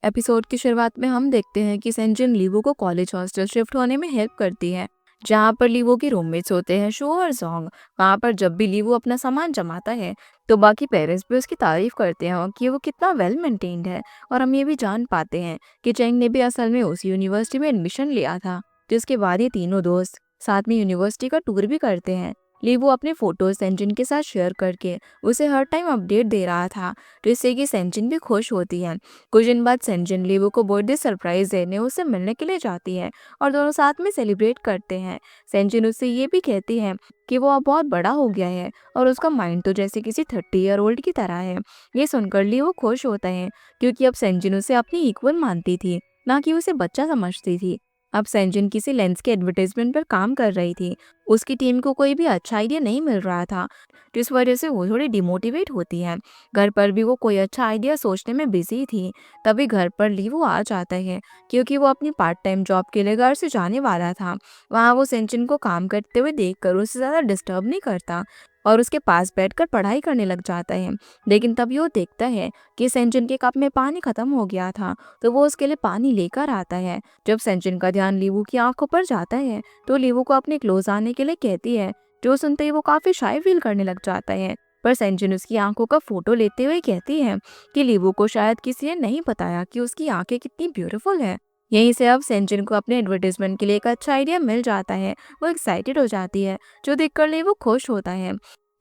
Episode की शुरुआत में हम देखते हैं कि सेंजिन लीवो को कॉलेज हॉस्टल शिफ्ट होने में हेल्प करती है, जहाँ पर लीवो की रूममेट्स होते हैं शो और जोंग। वहाँ पर जब भी लीवो अपना सामान जमाता है तो बाकी पेरेंट्स भी उसकी तारीफ करते हैं कि वो कितना वेल मेंटेन्ड है। और हम ये भी जान पाते हैं कि चेंग ने भी असल में उस यूनिवर्सिटी में एडमिशन लिया था, जिसके बाद ये तीनों दोस्त साथ में यूनिवर्सिटी का टूर भी करते हैं। लीवो अपने फोटोज सेंजिन के साथ शेयर करके उसे हर टाइम अपडेट दे रहा था, जिससे कि सेंजिन भी खुश होती है। कुछ दिन बाद सेंजिन लीवो को बर्थडे सरप्राइज देने उससे मिलने के लिए जाती है और दोनों साथ में सेलिब्रेट करते हैं। सेंजिन उससे ये भी कहती है कि वो अब बहुत बड़ा हो गया है और उसका माइंड तो जैसे किसी 30 ईयर ओल्ड की तरह है। ये सुनकर लीवो खुश होता है, क्योंकि अब सेंजिन उसे अपनी इक्वल मानती थी, ना कि उसे बच्चा समझती थी। अब सेंजिन किसी लेंस के एडवर्टाइजमेंट पर काम कर रही थी। उसकी टीम को कोई भी अच्छा आइडिया नहीं मिल रहा था, जिस वजह से वो थोड़ी डिमोटिवेट होती है। घर पर भी वो कोई अच्छा आइडिया सोचने में बिजी थी। तभी घर पर लीवो आ जाता है, क्योंकि वो अपनी पार्ट टाइम जॉब के लिए घर से जाने वाला था। वहाँ वो सेंजिन को काम करते हुए देखकर उसे ज़्यादा डिस्टर्ब नहीं करता और उसके पास बैठकर पढ़ाई करने लग जाता है। लेकिन तभी वो देखता है कि सेंजिन के कप में पानी खत्म हो गया था, तो वो उसके लिए पानी लेकर आता है। जब सेंजिन का ध्यान लीवो की आंखों पर जाता है तो लीवो को अपने क्लोज आने के लिए कहती है, जो सुनते ही वो काफी शाय फील करने लग जाता है। पर सेंजिन उसकी आंखों का फोटो लेते हुए कहती है कि लीवो को शायद किसी ने नहीं बताया कि उसकी आंखें कितनी ब्यूटीफुल है। यहीं से अब सेंजिन को अपने एडवर्टाइजमेंट के लिए एक अच्छा आइडिया मिल जाता है। वो एक्साइटेड हो जाती है, जो देखकर लीवो खुश होता है।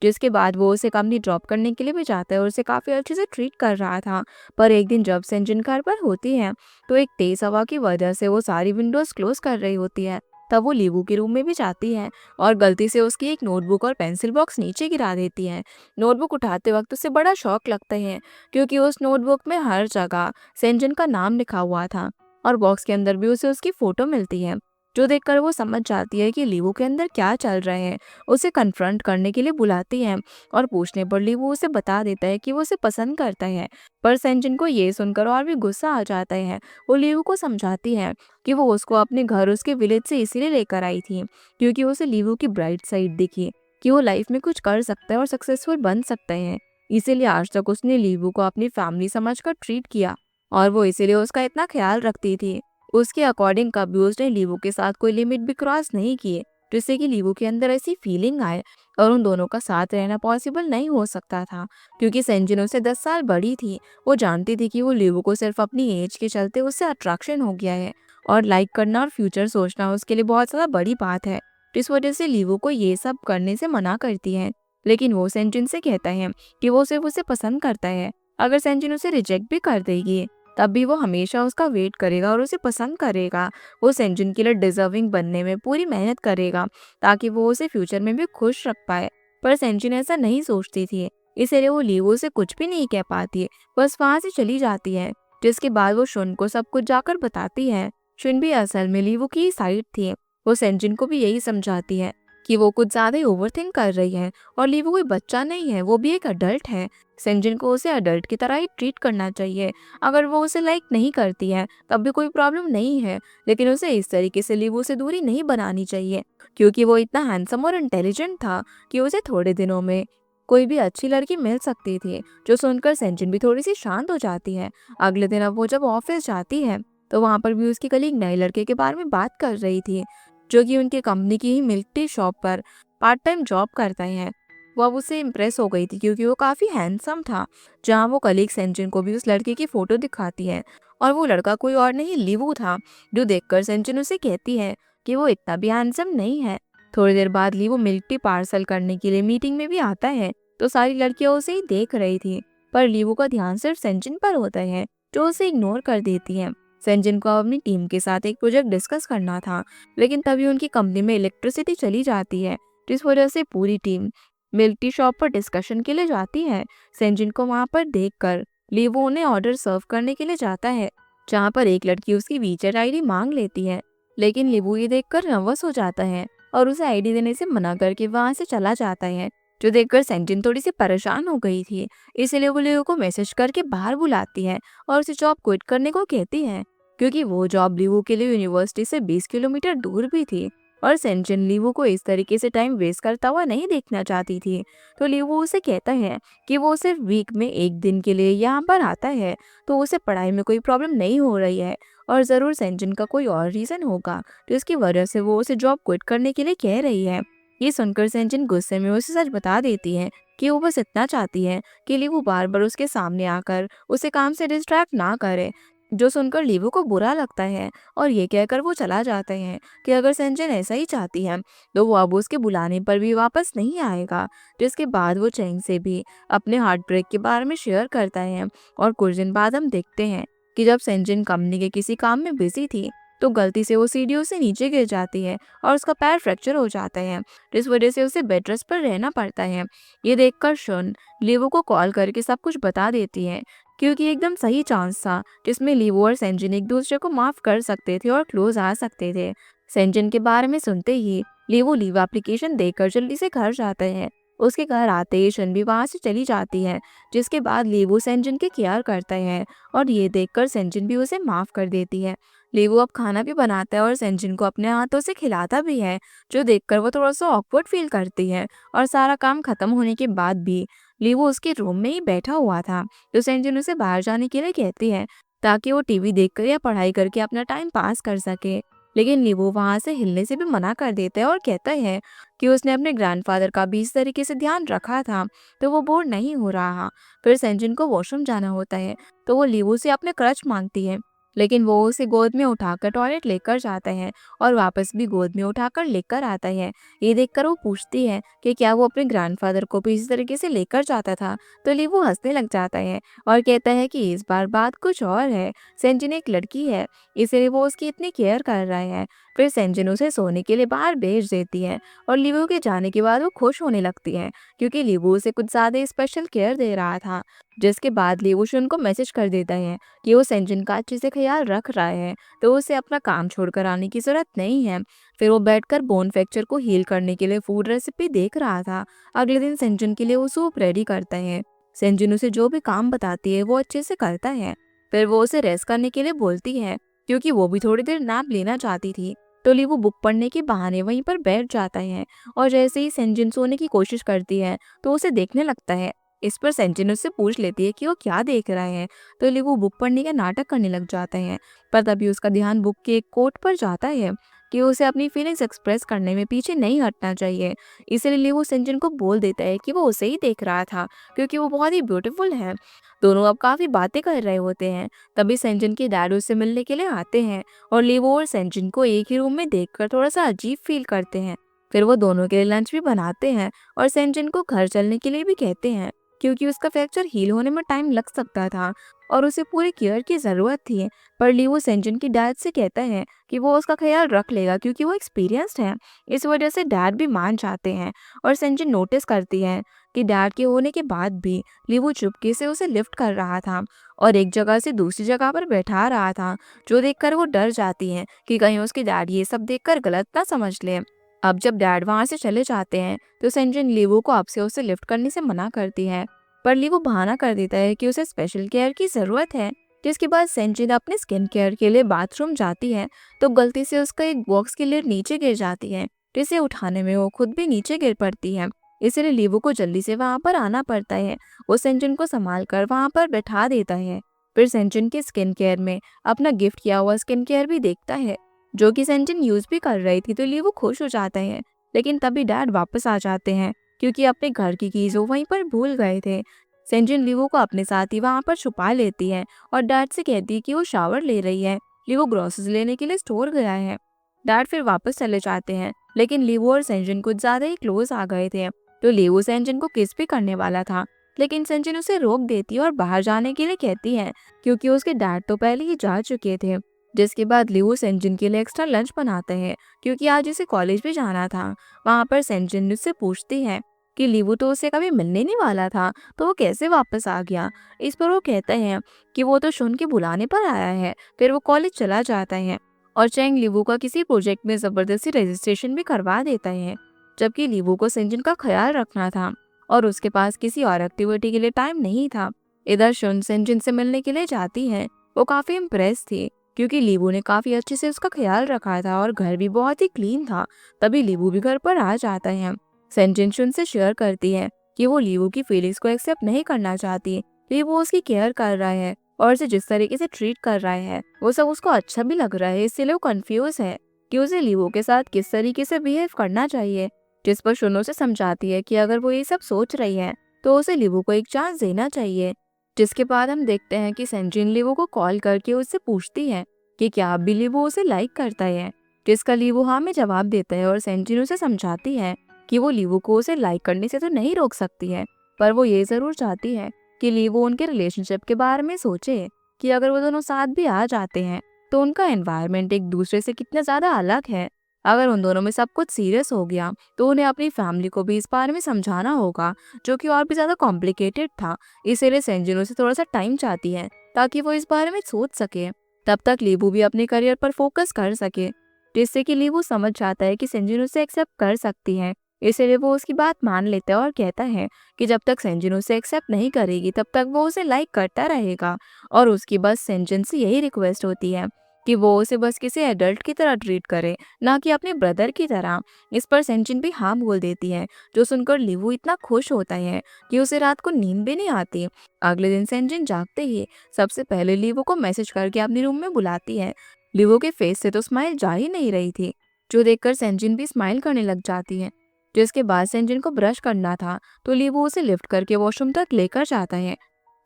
जिसके बाद वो उसे कंपनी ड्रॉप करने के लिए भी जाता है और उसे काफी अच्छे से ट्रीट कर रहा था। पर एक दिन जब सेंजिन घर पर होती है तो एक तेज हवा की वजह से वो सारी विंडोज क्लोज कर रही होती है। तब वो लीवू के रूम में भी जाती है और गलती से उसकी एक नोटबुक और पेंसिल बॉक्स नीचे गिरा देती है। नोटबुक उठाते वक्त उसे बड़ा शौक लगता है, क्योंकि उस नोटबुक में हर जगह सेंजन का नाम लिखा हुआ था और बॉक्स के अंदर भी उसे उसकी फोटो मिलती है, जो देखकर वो समझ जाती है कि लीवू के अंदर क्या चल रहा है। उसे कन्फ्रंट करने के लिए बुलाती है और पूछने पर लीवू उसे बता देता है कि वो उसे पसंद करता है। पर सेंजन को ये सुनकर और भी गुस्सा आ जाता है। वो लीवू को समझाती है कि वो उसको अपने घर उसके विलेज से इसीलिए लेकर आई थी, क्योंकि उसे लीवू की ब्राइट साइड दिखी कि वो लाइफ में कुछ कर सकता है और सक्सेसफुल बन सकता है। इसीलिए आज तक उसने लीवू को अपनी फैमिली समझकर ट्रीट किया और वो इसीलिए उसका इतना ख्याल रखती थी। उसके अकॉर्डिंग कभी उसने लीवू के साथ कोई लिमिट भी क्रॉस नहीं किए, जिससे कि लीवू के अंदर ऐसी फीलिंग आए। और उन दोनों का साथ रहना पॉसिबल नहीं हो सकता था, क्योंकि सेंजिन उससे 10 साल बड़ी थी। वो जानती थी कि वो लीवू को सिर्फ अपनी एज के चलते उससे अट्रैक्शन हो गया है और लाइक करना और फ्यूचर सोचना उसके लिए बहुत ज़्यादा बड़ी बात है। इस वजह से लीवू को ये सब करने से मना करती है। लेकिन वो सेंजिन से कहता है कि वो सिर्फ उसे पसंद करता है। अगर सेंजिन उसे रिजेक्ट भी कर देगी तब भी वो हमेशा उसका वेट करेगा और उसे पसंद करेगा। वो सेंजिन के लिए डिजर्विंग बनने में पूरी मेहनत करेगा, ताकि वो उसे फ्यूचर में भी खुश रख पाए। पर सेंजिन ऐसा नहीं सोचती थी, इसीलिए वो लीवो से कुछ भी नहीं कह पाती, बस वहां से चली जाती है। जिसके बाद वो शुन को सब कुछ जाकर बताती है। शुन भी असल में लीवो की साइड थी। वो सेंजिन को भी यही समझाती है कि वो कुछ ज्यादा ही ओवरथिंक कर रही है और लीवो कोई बच्चा नहीं है, वो भी एक अडल्ट है। सेंजिन को उसे अडल्ट की तरह ही ट्रीट करना चाहिए। अगर वो उसे लाइक नहीं करती है तब भी कोई प्रॉब्लम नहीं है, लेकिन उसे इस तरीके से लीवो से दूरी नहीं बनानी चाहिए, क्योंकि वो इतना हैंडसम और इंटेलिजेंट था कि उसे थोड़े दिनों में कोई भी अच्छी लड़की मिल सकती थी। जो सुनकर सेंजिन भी थोड़ी सी शांत हो जाती है। अगले दिन अब वो जब ऑफिस जाती है तो वहाँ पर भी उसकी कलीग नए लड़के के बारे में बात कर रही थी, जो कि उनकी कंपनी की ही मिल्क टी शॉप पर पार्ट टाइम जॉब करता है। वो अब उससे इम्प्रेस हो गई थी, क्योंकि वो काफ़ी हैंडसम था। जहाँ वो कलीग सेंजिन को भी उस लड़के की फ़ोटो दिखाती है और वो लड़का कोई और नहीं लीवू था, जो देखकर सेंजिन उसे कहती है कि वो इतना भी हैंडसम नहीं है। थोड़ी देर बाद लीवू मिल्क टी पार्सल करने के लिए मीटिंग में भी आता है, तो सारी लड़कियां उसे ही देख रही थी। पर लीवू का ध्यान सिर्फ सेंजिन पर होता है, जो उसे इग्नोर कर देती है। सेंजिन को अपनी टीम के साथ एक प्रोजेक्ट डिस्कस करना था, लेकिन तभी उनकी कंपनी में इलेक्ट्रिसिटी चली जाती है, जिस वजह से पूरी टीम मिल्क टी शॉप पर डिस्कशन के लिए जाती है। सेंजिन को वहां पर देखकर लीवो उन्हें ऑर्डर सर्व करने के लिए जाता है, जहां पर एक लड़की उसकी वीचर आईडी मांग लेती है। लेकिन लीवो ये देखकर नर्वस हो जाता है और उसे आईडी देने से मना करके वहां से चला जाता है, जो देखकर सेंजिन थोड़ी सी परेशान हो गई थी। इसलिए वो लीवो को मैसेज करके बाहर बुलाती है और उसे जॉब क्विट करने को कहती है, क्योंकि वो जॉब लीवो के लिए यूनिवर्सिटी से 20 किलोमीटर दूर भी थी और सेंजन लीवू को इस तरीके से टाइम वेस्ट करता हुआ नहीं देखना चाहती थी। तो लीवू उसे कहता है कि वो सिर्फ वीक में 1 दिन के लिए यहाँ पर आता है, तो उसे पढ़ाई में कोई प्रॉब्लम नहीं हो रही है और ज़रूर सेंजन का कोई और रीज़न होगा जिसकी वजह से वो उसे जॉब क्विट करने के लिए कह रही है। ये सुनकर सेंजन गुस्से में उसे सच बता देती है कि वो बस इतना चाहती है कि लीवू बार बार उसके सामने आकर उसे काम से डिस्ट्रैक्ट ना करे। जो सुनकर लीवू को बुरा लगता है और ये कहकर वो चला जाता है कि अगर सेंजन ऐसा ही चाहती है तो वो अब उसके बुलाने पर भी वापस नहीं आएगा। जिसके बाद वो चैंग से भी अपने हार्ट ब्रेक के बारे में शेयर करता है और कुछ दिन बाद हम देखते हैं कि जब सेंजन कंपनी के किसी काम में बिजी थी तो गलती से वो सीढ़ियों से नीचे गिर जाती है और उसका पैर फ्रैक्चर हो जाता है, जिस वजह से उसे बेड रेस्ट पर रहना पड़ता है। ये देखकर शन लीवो को कॉल करके सब कुछ बता देती है क्योंकि एकदम सही चांस था जिसमें लीवो और सेंजन एक दूसरे को माफ कर सकते थे और क्लोज आ सकते थे। सेंजन के बारे में सुनते ही लीवो लीव एप्लीकेशन देकर जल्दी से घर जाता है। उसके घर आते ही शन भी वहां से चली जाती है, जिसके बाद लीवो सेंजन की केयर करता है और ये देखकर सेंजन भी उसे माफ कर देती है। लीवो अब खाना भी बनाता है और सेंजन को अपने हाथों से खिलाता भी है, जो देखकर वो थोड़ा सा ऑकवर्ड फील करती है। और सारा काम खत्म होने के बाद भी लीवो उसके रूम में ही बैठा हुआ था, तो सेंजन उसे बाहर जाने के लिए कहती है ताकि वो टीवी देखकर या पढ़ाई करके अपना टाइम पास कर सके। लेकिन लीवो वहां से हिलने से भी मना कर देता है और कहता है कि उसने अपने ग्रैंडफादर का भी इस तरीके से ध्यान रखा था, तो वो बोर नहीं हो रहा। फिर सेंजन को वॉशरूम जाना होता है, तो वो लीवो से अपने क्रच मांगती है, लेकिन वो उसे गोद में उठाकर टॉयलेट लेकर जाता है और वापस भी गोद में उठाकर लेकर आता है। ये देखकर वो पूछती है कि क्या वो अपने ग्रैंडफादर को भी इस तरीके से लेकर जाता था, तो लीवो हंसने लग जाता है और कहता है कि इस बार बात कुछ और है। सेंजन एक लड़की है, इसलिए वो उसकी इतनी केयर कर रहा है। फिर सेंजन उसे सोने के लिए बाहर भेज देती है और लीवो के जाने के बाद वो खुश होने लगती है क्योंकि लीवो उसे कुछ ज्यादा स्पेशल केयर दे रहा था। जिसके बाद लीवो शुन को मैसेज कर देता है कि वो सेंजन का अच्छे से ख्याल रख रहा है, तो उसे अपना काम छोड़कर आने की जरूरत नहीं है। फिर वो बैठकर बोन फ्रैक्चर को हील करने के लिए फूड रेसिपी देख रहा था। अगले दिन सेंजन के लिए वो सूप रेडी करता है। सेंजन उसे जो भी काम बताती है वो अच्छे से करता है। फिर वो उसे रेस्ट करने के लिए बोलती है क्योंकि वो भी थोड़ी देर नैप लेना चाहती थी। तो लीवो बुक पढ़ने के बहाने वहीं पर बैठ जाता है और जैसे ही सेंजन सोने की कोशिश करती है तो उसे देखने लगता है। इस पर सेंजन उससे पूछ लेती है कि वो क्या देख रहा है, तो लीवो बुक पढ़ने का नाटक करने लग जाता है। पर तभी उसका ध्यान बुक के एक कोट पर जाता है कि उसे अपनी फीलिंग्स एक्सप्रेस करने में पीछे नहीं हटना चाहिए। इसलिए लीवो सेंजन को बोल देता है कि वो उसे ही देख रहा था क्योंकि वो बहुत ही ब्यूटीफुल है। दोनों अब काफी बातें कर रहे होते हैं। तभी सेंजन के डैड उससे मिलने के लिए आते हैं और लीवो और सेंजन को एक ही रूम में देखकर थोड़ा सा अजीब फील करते हैं। फिर वो दोनों के लिए लंच भी बनाते हैं और सेंजन को घर चलने के लिए भी कहते हैं क्योंकि उसका फ्रैक्चर हील होने में टाइम लग सकता था और उसे पूरी केयर की जरूरत थी। पर लीवो सेंजन की डैड से कहता है कि वो उसका ख्याल रख लेगा क्योंकि वो एक्सपीरियंस्ड है। इस वजह से डैड भी मान जाते हैं और सेंजन नोटिस करती है कि डैड के होने के बाद भी लीवो चुपके से उसे लिफ्ट कर रहा था और एक जगह से दूसरी जगह पर बैठा रहा था, जो देखकर वो डर जाती है कि कहीं उसके डैड ये सब देखकर गलत ना समझ ले। अब जब डैड वहां से चले जाते हैं तो सेंजन लीवो को अब से उसे लिफ्ट करने से मना करती है, पर लीवो बहाना कर देता है कि उसे स्पेशल केयर की जरूरत है। जिसके बाद सेंजन अपने स्किन केयर के लिए बाथरूम जाती है तो गलती से उसका एक बॉक्स की लिड नीचे गिर जाती है, जिसे उठाने में वो खुद भी नीचे गिर पड़ती है। इसलिए लीवो को जल्दी से वहां पर आना पड़ता है। वो सेंजन को संभाल कर वहां पर बैठा देता है। फिर सेंजन के स्किन केयर में अपना गिफ्ट किया हुआ स्किन केयर भी देखता है, जो कि सेंजन यूज भी कर रही थी, तो लीवो खुश हो जाता है। लेकिन तभी डैड वापस आ जाते हैं क्योंकि अपने घर की कीज वो वहीं पर भूल गए थे। सेंजन लीवो को अपने साथ ही वहां पर छुपा लेती है और डैड से कहती है कि वो शावर ले रही है। लीवो ग्रोसरीज लेने के लिए स्टोर गया है। डैड फिर वापस चले जाते हैं, लेकिन लीवो और सेंजन कुछ ज्यादा ही क्लोज आ गए थे, तो लीवो सेंजन को किस भी करने वाला था, लेकिन सेंजन उसे रोक देती है और बाहर जाने के लिए कहती है क्योंकि उसके डैड तो पहले ही जा चुके थे। जिसके बाद लीवो सेंजन के लिए एक्स्ट्रा लंच बनाता है क्योंकि आज उसे कॉलेज भी जाना था। वहां पर सेंजन उससे पूछती है कि लीवो तो उसे कभी मिलने नहीं वाला था, तो वो कैसे वापस आ गया। इस पर वो कहता है कि वो तो शुन के बुलाने पर आया है। फिर वो कॉलेज चला जाता है और चैंग लीवो का किसी प्रोजेक्ट में जबरदस्ती रजिस्ट्रेशन भी करवा देता है, जबकि लीवो को सेंजन का ख्याल रखना था और उसके पास किसी और एक्टिविटी के लिए टाइम नहीं था। इधर शुन सेंजन से मिलने के लिए जाती है। वो काफी इम्प्रेस थी क्योंकि लीबू ने काफी अच्छे से उसका ख्याल रखा था और घर भी बहुत ही क्लीन था। तभी लीबू भी घर पर आ जाता है। सेंजिन उनसे शेयर करती है कि वो लीबू की फीलिंग्स को एक्सेप्ट नहीं करना चाहती। लीबू उसकी केयर कर रहा है और उसे जिस तरीके से ट्रीट कर रहा है वो सब उसको अच्छा भी लग रहा है। इसलिए वो कंफ्यूज है कि उसे लीबू के साथ किस तरीके से बिहेव करना चाहिए। जिस पर शुनो से समझाती है कि अगर वो ये सब सोच रही है तो उसे लीबू को एक चांस देना चाहिए। जिसके बाद हम देखते हैं कि सेंजिन लीबू को कॉल करके उससे पूछती है कि क्या अब भी लीबू उसे लाइक करता है। जिसका लीबू हाँ में जवाब देता है और सेंजिन उसे समझाती है कि वो लीबू को उसे लाइक करने से तो नहीं रोक सकती है, पर वो ये जरूर चाहती है कि लीबू उनके रिलेशनशिप के बारे में सोचे कि अगर वो दोनों साथ भी आ जाते हैं तो उनका एनवायरनमेंट एक दूसरे से कितना ज्यादा अलग है। अगर उन दोनों में सब कुछ सीरियस हो गया तो उन्हें अपनी फैमिली को भी इस बारे में समझाना होगा, जो कि और भी ज्यादा कॉम्प्लिकेटेड था। इसीलिए सेंजिनो से थोड़ा सा टाइम चाहती है ताकि वो इस बारे में सोच सके। तब तक लीबू भी अपने करियर पर फोकस कर सके, जिससे कि लीबू समझ जाता है कि सेंजिन उसे एक्सेप्ट कर सकती है। इसीलिए वो उसकी बात मान लेता है और कहता है कि जब तक सेंजिन उसे एक्सेप्ट नहीं करेगी तब तक वो उसे लाइक करता रहेगा। और उसकी बस सेंजिन से यही रिक्वेस्ट होती है कि वो उसे बस किसी एडल्ट की तरह ट्रीट करे, ना कि अपने ब्रदर की तरह। इस पर सेंजिन भी हाँ बोल देती है, जो सुनकर लीवू इतना खुश होता है कि उसे रात को नींद भी नहीं आती। अगले दिन सेंजिन जागते ही सबसे पहले लीवू को मैसेज करके अपने रूम में बुलाती है। लीवू के फेस से तो स्माइल जा ही नहीं रही थी, जो देखकर सेंजिन भी स्माइल करने लग जाती है। जिसके बाद सेंजिन को ब्रश करना था तो लीवू उसे लिफ्ट करके वॉशरूम तक लेकर जाता है।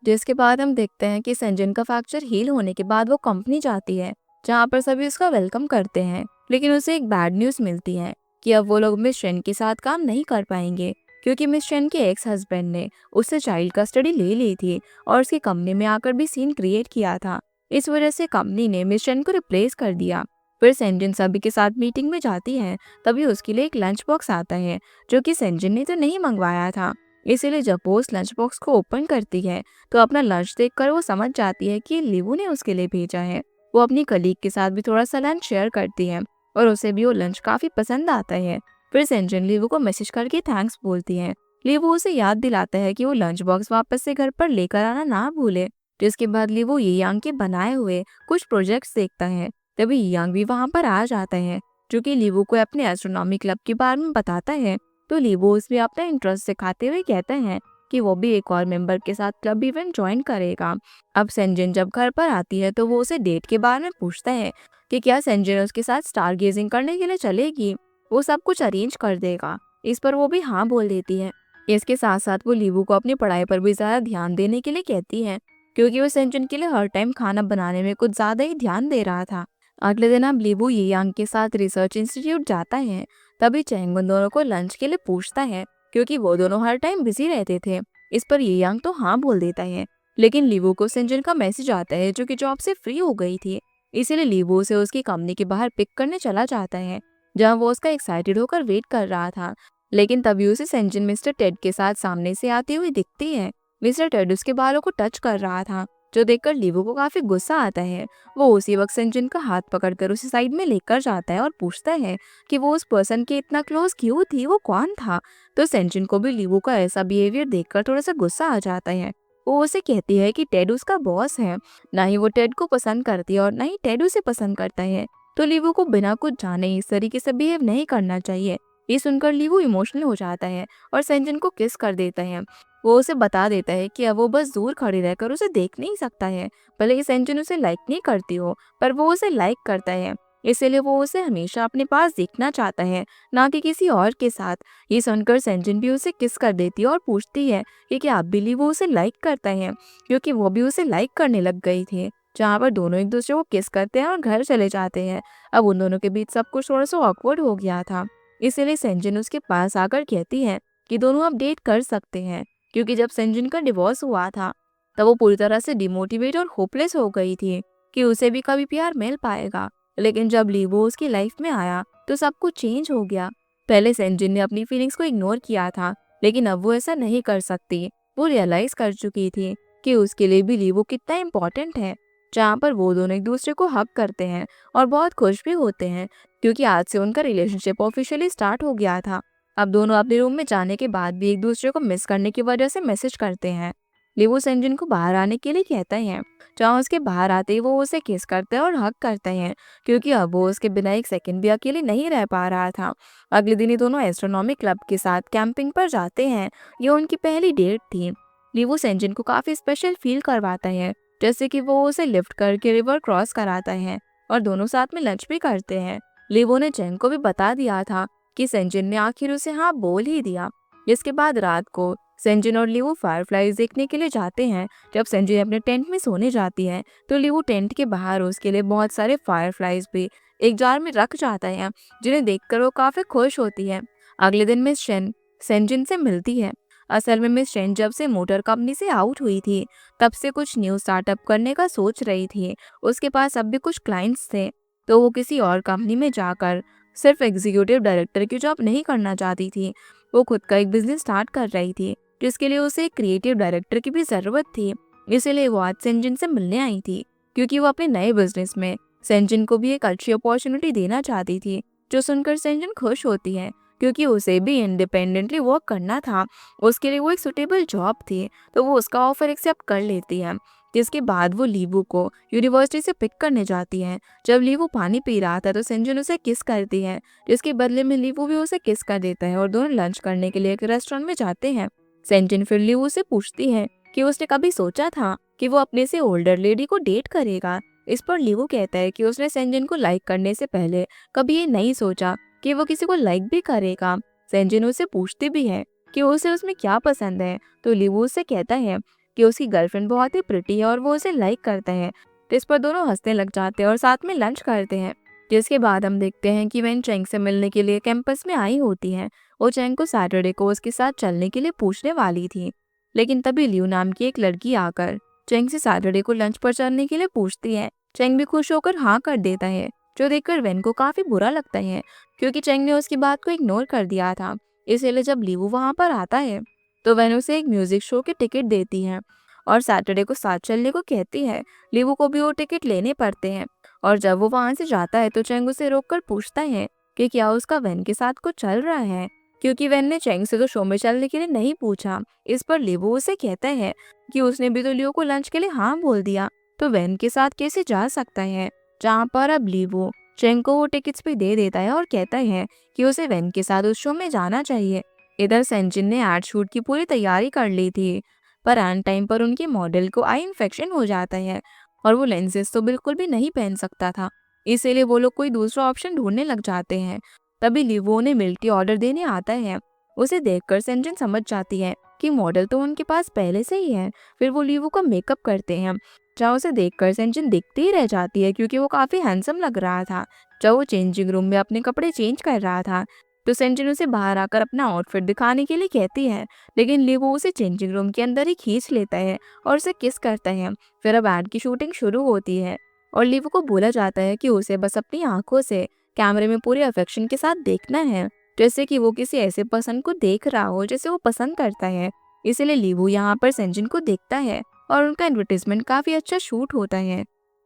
जिसके बाद हम देखते हैं कि सेंजिन का फ्रैक्चर हील होने के बाद वो कंपनी जाती है, जहाँ पर सभी उसका वेलकम करते हैं। लेकिन उसे एक बैड न्यूज मिलती है कि अब वो लोग मिस शेन के साथ काम नहीं कर पाएंगे, क्योंकि मिस शेन के एक्स हस्बैंड ने उससे चाइल्ड कस्टडी ले ली थी और उसकी कंपनी में आकर भी सीन क्रिएट किया था। इस वजह से कंपनी ने मिस शेन को रिप्लेस कर दिया। फिर सेंजिन सभी के साथ मीटिंग में जाती है। तभी उसके लिए एक लंच बॉक्स आता है, जो कि सेंजिन ने तो नहीं मंगवाया था। इसीलिए जब वो उस लंच बॉक्स को ओपन करती है तो अपना लंच देखकर वो समझ जाती है कि लीवू ने उसके लिए भेजा है। वो अपनी कलीग के साथ भी थोड़ा सा लंच शेयर करती है और उसे भी वो लंच काफी पसंद आता है। फिर सेंजन लीवू को मैसेज करके थैंक्स बोलती है। लीवू उसे याद दिलाता है कि वो लंच बॉक्स वापस से घर पर लेकर आना ना भूले। जिसके बाद लीवू यांग के बनाए हुए कुछ प्रोजेक्ट्स देखता है। तभी यांग भी वहां पर आ जाता है, जो कि लीवू को अपने एस्ट्रोनॉमी क्लब के बारे में बताता है। तो लीवू उसमें अपना इंटरेस्ट दिखाते हुए कहता है कि वो भी एक और मेंबर के साथ क्लब इवेंट ज्वाइन करेगा। अब सेंजिन जब घर पर आती है तो वो उसे डेट के बारे में पूछता है कि क्या सेंजिन उसके साथ स्टार गेजिंग करने के लिए चलेगी। वो सब कुछ अरेंज कर देगा। इस पर वो भी हाँ बोल देती है। इसके साथ साथ वो लीवू को अपनी पढ़ाई पर भी ज्यादा ध्यान देने के लिए कहती है, क्योंकि वो सेंजिन के लिए हर टाइम खाना बनाने में कुछ ज्यादा ही ध्यान दे रहा था। अगले दिन अब लीवू यांग के साथ रिसर्च इंस्टीट्यूट जाता है। तभी चैंग उन दोनों को लंच के लिए पूछता है, क्योंकि वो दोनों हर टाइम बिजी रहते थे। इस पर ये यांग तो हाँ बोल देता है, लेकिन लीवू को सेंजन का मैसेज आता है, जो कि जॉब से फ्री हो गई थी। इसीलिए लीवू उसे उसकी कंपनी के बाहर पिक करने चला जाता है, जहाँ वो उसका एक्साइटेड होकर वेट कर रहा था। लेकिन तभी उसे सेंजन मिस्टर टेड के साथ सामने से आती हुई दिखती है। मिस्टर टेड उसके बालों को टच कर रहा था, जो देखकर लीवू को काफी गुस्सा आता है। वो उसी वक्त सेंजन का हाथ पकड़कर उसे साइड में लेकर जाता है और पूछता है कि वो उस पर्सन के इतना क्लोज क्यों थी, वो कौन था। तो सेंजन को भी लीवू का ऐसा बिहेवियर देखकर थोड़ा सा गुस्सा आ जाता है। वो उसे कहती है कि टेड उसका बॉस है, ना ही वो टेड को पसंद करती है और ना ही टेड उसे पसंद करता है। तो लीवू को बिना कुछ जाने इस तरीके से बिहेव नहीं करना चाहिए। ये सुनकर लीवू इमोशनल हो जाता है और सेंजन को किस कर देता है। वो उसे बता देता है कि अब वो बस दूर खड़ी रहकर उसे देख नहीं सकता है। भले ही सेंजन उसे लाइक नहीं करती हो, पर वो उसे लाइक करता है। इसीलिए वो उसे हमेशा अपने पास देखना चाहता है, ना कि किसी और के साथ। ये सुनकर सेंजन भी उसे किस कर देती है और पूछती है कि क्या अब भी वो उसे लाइक करता है, क्योंकि वो भी उसे लाइक करने लग गई थी। जहाँ पर दोनों एक दूसरे को किस करते हैं और घर चले जाते हैं। अब उन दोनों के बीच सब कुछ थोड़ा सा ऑकवर्ड हो गया था। इसीलिए सेंजन उसके पास आकर कहती है कि दोनों अब डेट कर सकते हैं, क्योंकि जब सेंजन का डिवोर्स हुआ था तब वो पूरी तरह से डिमोटिवेट और होपलेस हो गई थी कि उसे भी कभी प्यार मिल पाएगा। लेकिन जब लीवो उसकी लाइफ में आया तो सब कुछ चेंज हो गया। पहले सेंजन ने अपनी फीलिंग्स को इग्नोर किया था, लेकिन अब वो ऐसा नहीं कर सकती। वो रियलाइज कर चुकी थी कि उसके लिए भी लीवो कितना इम्पोर्टेंट है। जहाँ पर वो दोनों एक दूसरे को हक करते हैं और बहुत खुश भी होते हैं, क्योंकि आज से उनका रिलेशनशिप ऑफिशियली स्टार्ट हो गया था। अब दोनों अपने रूम में जाने के बाद भी एक दूसरे को मिस करने की वजह से मैसेज करते हैं। लीवो सेंजिन को बाहर आने के लिए कहता है। जहाँ उसके बाहर आते ही वो उसे किस करता है और हग करता है, क्योंकि अब वो उसके बिना एक सेकंड भी अकेले नहीं रह पा रहा था। अगले दिन ही दोनों एस्ट्रोनॉमी क्लब के साथ कैंपिंग पर जाते हैं। ये उनकी पहली डेट थी। लीवो सेंजिन को काफी स्पेशल फील करवाता है, जैसे कि वो उसे लिफ्ट करके रिवर क्रॉस कराता है और दोनों साथ में लंच भी करते हैं। लीवो ने चेंग को भी बता दिया था कि सेंजिन ने आखिर उसे हाँ बोल ही दिया। जिसके बाद रात को सेंजिन और लीवो फायरफ्लाइज देखने के लिए जाते हैं। जब सेंजिन अपने टेंट में सोने जाती है तो लीवो टेंट के बाहर उसके लिए बहुत सारे फायरफ्लाइज भी एक जार में रख जाता है, जिन्हें देखकर वो काफी खुश होती है। अगले दिन मिस शेन सेंजिन से मिलती है। असल में मिस शेन जब से मोटर कंपनी से आउट हुई थी, तब से कुछ न्यू स्टार्टअप करने का सोच रही थी। उसके पास अब भी कुछ क्लाइंट्स थे, तो वो किसी और कंपनी में जाकर सिर्फ एग्जीक्यूटिव डायरेक्टर की जॉब नहीं करना चाहती थी। वो खुद का एक बिजनेस स्टार्ट कर रही थी, जिसके लिए उसे एक क्रिएटिव डायरेक्टर की भी जरूरत थी। इसीलिए वो आज सेंजिन से मिलने आई थी, क्योंकि वो अपने नए बिजनेस में सेंजिन को भी एक अच्छी अपॉर्चुनिटी देना चाहती थी। जो सुनकर सेंजिन खुश होती है, क्योंकि उसे भी इंडिपेंडेंटली वर्क करना था। उसके लिए वो एक सुटेबल जॉब थी, तो वो उसका ऑफर एक्सेप्ट कर लेती है। जिसके बाद वो लीवू को यूनिवर्सिटी से पिक करने जाती है। जब लीवू पानी पी रहा था तो सेंजिन उसे किस करती है, जिसके बदले में लीवू भी उसे किस कर देता है और दोनों लंच करने के लिए एक रेस्टोरेंट में जाते हैं। सेंजिन फिर लीवू से पूछती है कि उसने कभी सोचा था कि वो अपने से ओल्डर लेडी को डेट करेगा। इस पर लीवू कहता है कि उसने सेंजिन को लाइक करने से पहले कभी ये नहीं सोचा कि वो किसी को लाइक भी करेगा। सेंजिन उसे पूछती भी है कि उसे उसमें क्या पसंद है, तो लीवू उससे कहता है कि उसकी गर्लफ्रेंड बहुत ही प्रिटी है और वो उसे लाइक करता है। जिस पर दोनों हंसने लग जाते हैं और साथ में लंच करते हैं। जिसके बाद हम देखते हैं कि वेन चेंग से मिलने के लिए कैंपस में आई होती है। वो चेंग को सैटरडे को उसके साथ चलने के लिए पूछने वाली थी, लेकिन तभी लियू नाम की एक लड़की आकर चेंग से सैटरडे को लंच पर चलने के लिए पूछती है। चेंग भी खुश होकर हाँ कर देता है, जो देखकर वेन को काफी बुरा लगता है, क्योंकि चेंग ने उसकी बात को इग्नोर कर दिया था। इसीलिए जब लियू वहां पर आता है तो वेन उसे एक म्यूजिक शो की टिकट देती है और सैटरडे को साथ चलने को कहती है। लिवू को भी वो टिकट लेने पड़ते हैं और जब वो वहां से जाता है तो चेंग उसे रोककर पूछता है कि क्या उसका वेन के साथ कुछ चल रहा है, क्योंकि वेन ने चेंग से तो शो में चलने के लिए नहीं पूछा। इस पर लिवू उसे कहता है कि उसने भी तो लियो को लंच के लिए हाँ बोल दिया, तो वेन के साथ कैसे जा सकता है। जहाँ पर अब लिवू चेंग को वो टिकट्स भी दे देता है और कहता है कि उसे वेन के साथ उस शो में जाना चाहिए। इधर सेंजिन ने एड शूट की पूरी तैयारी कर ली थी, पर एंड टाइम पर उनके मॉडल को आई इन्फेक्शन हो जाता है और वो लेंसेज तो बिल्कुल भी नहीं पहन सकता था। इसीलिए वो लोग कोई दूसरा ऑप्शन ढूंढने लग जाते हैं। तभी लिवो ने मिल्क टी ऑर्डर देने आता है। उसे देखकर सेंजिन समझ जाती है कि मॉडल तो उनके पास पहले से ही है। फिर वो लिवो का मेकअप करते हैं, जहाँ उसे देखकर सेंजिन दिखती ही रह जाती है, क्योंकि वो काफी हैंडसम लग रहा था। जब वो चेंजिंग रूम में अपने कपड़े चेंज कर रहा था तो सेंजिन उसे बाहर आकर अपना आउटफिट दिखाने के लिए कहती है, लेकिन लिवो उसे चेंजिंग रूम के अंदर ही खींच लेता है और उसे किस करता है। फिर अब एड की शूटिंग शुरू होती है और लिवो को बोला जाता है कि उसे बस अपनी आंखों से कैमरे में पूरे अफेक्शन के साथ देखना है, जैसे कि वो किसी ऐसे पर्सन को देख रहा हो जैसे वो पसंद करता है। इसीलिए लिवो यहाँ पर सेंजिन को देखता है और उनका एडवर्टीजमेंट काफी अच्छा शूट होता है।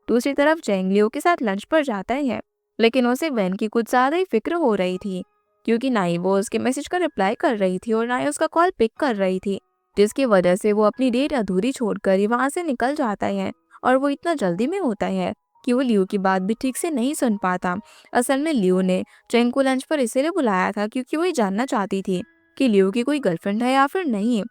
दूसरी तरफ चेंग लियो के साथ लंच पर जाता है, लेकिन उसे वैन की कुछ ज्यादा ही फिक्र हो रही थी, क्योंकि ना ही वो उसके मैसेज का रिप्लाई कर रही थी और ना ही उसका कॉल पिक कर रही थी, जिसकी वजह से वो अपनी डेट अधूरी छोड़कर ही वहां से निकल जाता है। और वो इतना जल्दी में होता है कि वो लियो की बात भी ठीक से नहीं सुन पाता। असल में लियो ने चेंग को लंच पर इसीलिए बुलाया था क्योंकि वो ये जानना चाहती थी कि लियो की कोई गर्लफ्रेंड है या फिर नहीं।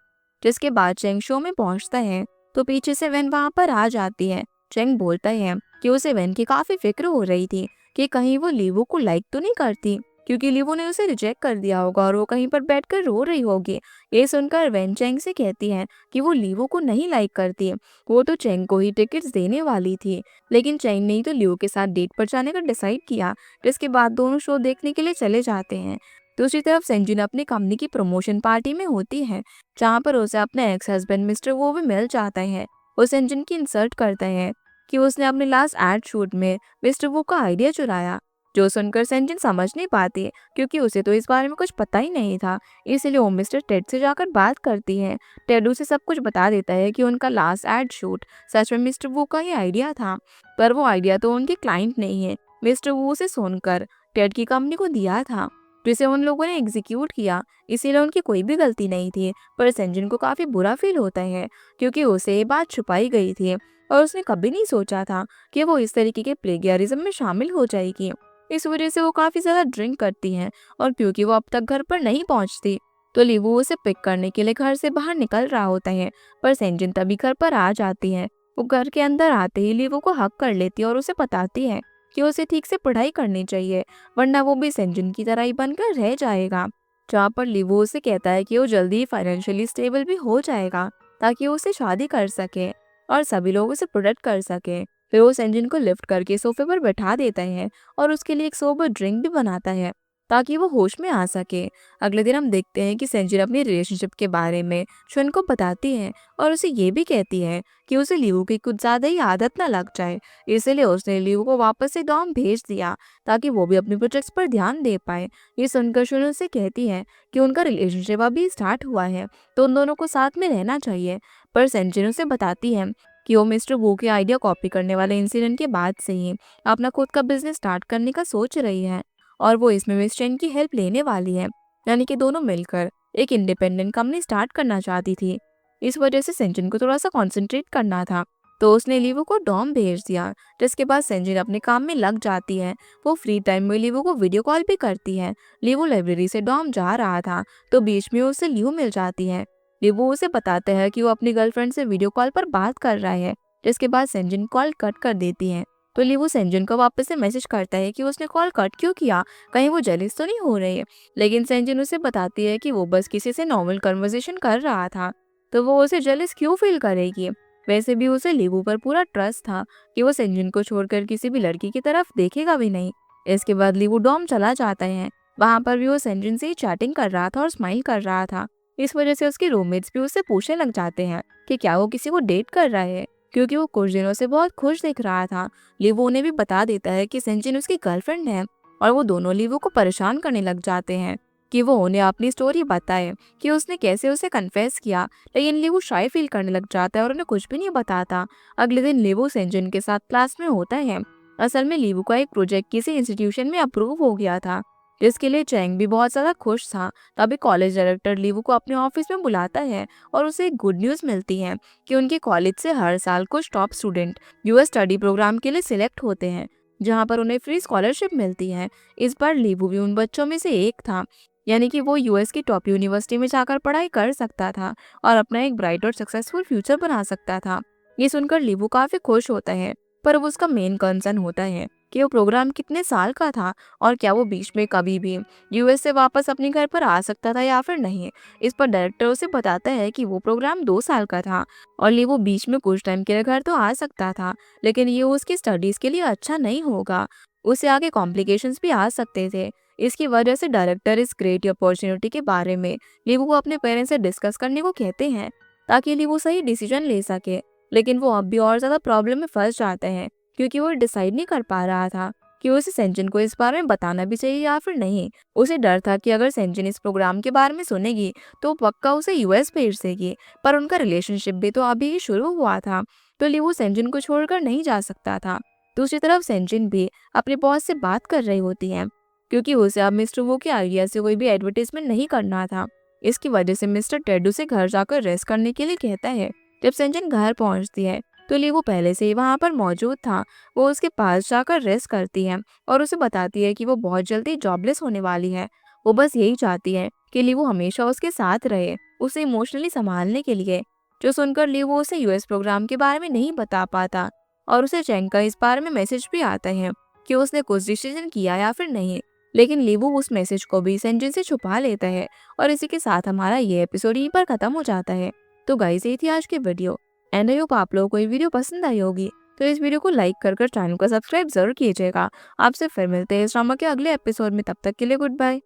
जिसके बाद चेंग शो में पहुंचता है तो पीछे से वेन वहां पर आ जाती है। चेंग बोलता है कि उसे वेन की काफी फिक्र हो रही थी कि कहीं वो लिवो को लाइक तो नहीं करती, क्योंकि लिवो ने उसे रिजेक्ट कर दिया होगा और वो कहीं पर बैठकर रो रही होगी। ये सुनकर वेन चेंग से कहती है कि वो लिवो को नहीं लाइक करती, वो तो चेंग को ही टिकट्स देने वाली थी। लेकिन चेंग ने ही तो लियो के साथ डेट पर जाने का डिसाइड किया, जिसके बाद दोनों शो देखने के लिए चले जाते हैं। दूसरी तरफ सेंजिन अपनी कंपनी की प्रमोशन पार्टी में होती है, जहाँ पर उसे अपना एक्स हस्बैंड मिस्टर वो भी मिल जाता है। वो सेंजिन की इंसल्ट करता है कि उसने अपने लास्ट एड शूट में मिस्टर वो का आइडिया चुराया, जो सुनकर सेंजिन समझ नहीं पाती क्योंकि उसे तो इस बारे में कुछ पता ही नहीं था। इसलिए वो मिस्टर टेड से जाकर बात करती है। टेड उसे सब कुछ बता देता है कि उनका लास्ट एड शूट सच में मिस्टर वू का ही आइडिया था, पर वो आइडिया तो उनके क्लाइंट नहीं है, मिस्टर वू से सुनकर टेड की कंपनी को दिया था। जिसे उन लोगों ने एग्जीक्यूट किया, इसीलिए उनकी कोई भी गलती नहीं थी। पर सेंजिन को काफ़ी बुरा फील होता है क्योंकि उसे ये बात छुपाई गई थी और उसने कभी नहीं सोचा था कि वो इस तरीके के प्लेगियरिज्म में शामिल हो जाएगी। इस वजह से वो काफ़ी ज़्यादा ड्रिंक करती हैं और क्योंकि वो अब तक घर पर नहीं पहुंचती, तो लीवू उसे पिक करने के लिए घर से बाहर निकल रहा होता है। पर सेंजिन तभी घर पर आ जाती है। वो घर के अंदर आते ही लीवू को हक कर लेती है और उसे बताती है कि उसे ठीक से पढ़ाई करनी चाहिए, वरना वो भी सेंजिन की तरह ही बनकर रह जाएगा। जहाँ पर लीवू उसे कहता है कि वो जल्दी ही फाइनेंशियली स्टेबल भी हो जाएगा ताकि वो उसे शादी कर सके और सभी लोग उसे प्रोटेक्ट कर सके। फिर वो सेंजिन को लिफ्ट करके सोफे पर बैठा देता है और उसके लिए एक सोबर ड्रिंक भी बनाता है ताकि वो होश में आ सके। अगले दिन हम देखते हैं कि सेंजिन अपनी रिलेशनशिप के बारे में शुन को बताती है और उसे ये भी कहती है कि उसे लीवू की कुछ ज़्यादा ही आदत ना लग जाए, इसलिए उसने लीवू को वापस से डॉम भेज दिया ताकि वो भी अपने प्रोजेक्ट्स पर ध्यान दे पाए। ये सुनकर शुन उसे कहती है कि उनका रिलेशनशिप अभी स्टार्ट हुआ है तो उन दोनों को साथ में रहना चाहिए। पर सेंजिन उसे बताती है कि वो मिस्टर वू के आइडिया कॉपी करने वाले इंसिडेंट के बाद से ही अपना खुद का बिजनेस स्टार्ट करने का सोच रही है और वो इसमें मिस चेन की हेल्प लेने वाली है, यानी कि दोनों मिलकर एक इंडिपेंडेंट कंपनी स्टार्ट करना चाहती थी। इस वजह से सेंजिन को थोड़ा सा कॉन्सेंट्रेट करना था, तो उसने लीवू को डॉम भेज दिया, जिसके बाद सेंजिन अपने काम में लग जाती है। वो फ्री टाइम में लीवू को वीडियो कॉल भी करती है। लीवू लाइब्रेरी से डॉम जा रहा था तो बीच में उसे लीवू मिल जाती है। लीवू उसे बताता है कि वो अपनी गर्लफ्रेंड से वीडियो कॉल पर बात कर रहा है, जिसके बाद सेंजिन कॉल कट कर देती है। तो लीवू सेंजिन को वापस से मैसेज करता है कि उसने कॉल कट क्यों किया, कहीं वो जेलिस तो नहीं हो रही है। लेकिन सेंजिन उसे बताती है कि वो बस किसी से नॉर्मल कन्वर्सेशन कर रहा था, तो वो उसे जेलिस क्यों फील करेगी। वैसे भी उसे लीवू पर पूरा ट्रस्ट था कि वो सेंजिन को छोड़कर किसी भी लड़की की तरफ देखेगा भी नहीं। इसके बाद लीवू डॉम चला जाता है। वहाँ पर भी वो सेंजिन से ही चैटिंग कर रहा था और स्माइल कर रहा था। इस वजह से उसके रूममेट्स भी उससे पूछने लग जाते हैं कि क्या वो किसी को डेट कर रहा है, क्योंकि वो कुछ दिनों से बहुत खुश दिख रहा था। लीवू उन्हें भी बता देता है कि सेंजिन उसकी गर्लफ्रेंड है और वो दोनों लीवू को परेशान करने लग जाते हैं कि वो उन्हें अपनी स्टोरी बताए कि उसने कैसे उसे कन्फेस किया। लेकिन लीवू शाय फील करने लग जाता है और उन्हें कुछ भी नहीं बताता। अगले दिन लीवू सेंजिन के साथ क्लास में होता है। असल में लीवू का एक प्रोजेक्ट किसी इंस्टीट्यूशन में अप्रूव हो गया था, जिसके लिए चैंग भी बहुत ज़्यादा खुश था। तभी कॉलेज डायरेक्टर लीवू को अपने ऑफिस में बुलाता है और उसे एक गुड न्यूज़ मिलती है कि उनके कॉलेज से हर साल कुछ top student US study program के लिए सिलेक्ट होते हैं, जहां पर उन्हें फ्री स्कॉलरशिप मिलती है। इस बार लीवू भी उन बच्चों में से एक था, यानी कि वो यूएस की टॉप यूनिवर्सिटी में जाकर पढ़ाई कर सकता था और अपना एक ब्राइट और सक्सेसफुल फ्यूचर बना सकता था। ये सुनकर लीवू काफ़ी खुश होता है, पर अब उसका मेन कंसर्न होता है कि वो प्रोग्राम कितने साल का था और क्या वो बीच में कभी भी यूएस से वापस अपने घर पर आ सकता था या फिर नहीं। इस पर डायरेक्टर उसे बताता है कि वो प्रोग्राम 2 साल का था और लीवू बीच में कुछ टाइम के लिए घर तो आ सकता था, लेकिन ये उसकी स्टडीज़ के लिए अच्छा नहीं होगा, उसे आगे कॉम्प्लिकेशंस भी आ सकते थे। इसकी वजह से डायरेक्टर इस ग्रेट अपॉर्चुनिटी के बारे में लीवू को अपने पेरेंट्स से डिस्कस करने को कहते हैं ताकि लीवू सही डिसीजन ले सके। लेकिन वो अब भी और ज़्यादा प्रॉब्लम में फंस जाते हैं क्योंकि वो डिसाइड नहीं कर पा रहा था कि उसे सेंजिन को इस बारे में बताना भी चाहिए या फिर नहीं। उसे डर था कि अगर सेंजिन इस प्रोग्राम के बारे में सुनेगी तो वो पक्का उसे यूएस भेज देगी, पर उनका रिलेशनशिप भी तो अभी ही शुरू हुआ था, तो लीवू सेंजिन को छोड़कर नहीं जा सकता था। दूसरी तरफ सेंजिन भी अपने बॉस से बात कर रही होती है क्योंकि उसे अब मिस्टर वो के आइडिया से कोई भी एडवर्टीजमेंट नहीं करना था। इसकी वजह से मिस्टर टेड उसे घर जाकर रेस्ट करने के लिए कहता है। जब सेंजिन घर पहुंचती है तो लीवू पहले से ही वहां पर मौजूद था। वो उसके पास जाकर रेस्ट करती है और उसे बताती है कि वो बहुत जल्दी जॉबलेस होने वाली है। वो बस यही चाहती है कि लीवू हमेशा उसके साथ रहे, उसे इमोशनली संभालने के लिए। जो सुनकर लीवू उसे यूएस प्रोग्राम के बारे में नहीं बता पाता और उसे चैंग का इस बारे में मैसेज भी आता है कि उसने कुछ डिसीजन किया या फिर नहीं। लेकिन लीवू उस मैसेज को भी सेंजिन से छुपा लेता है और इसी के साथ हमारा ये एपिसोड यहीं पर खत्म हो जाता है। तो गाइस, ये थी आज की वीडियो एंड आई होप आप लोगों को ये वीडियो पसंद आई होगी। तो इस वीडियो को लाइक कर चैनल को सब्सक्राइब जरूर कीजिएगा। आपसे फिर मिलते हैं इस ड्रामा के अगले एपिसोड में, तब तक के लिए गुड बाय।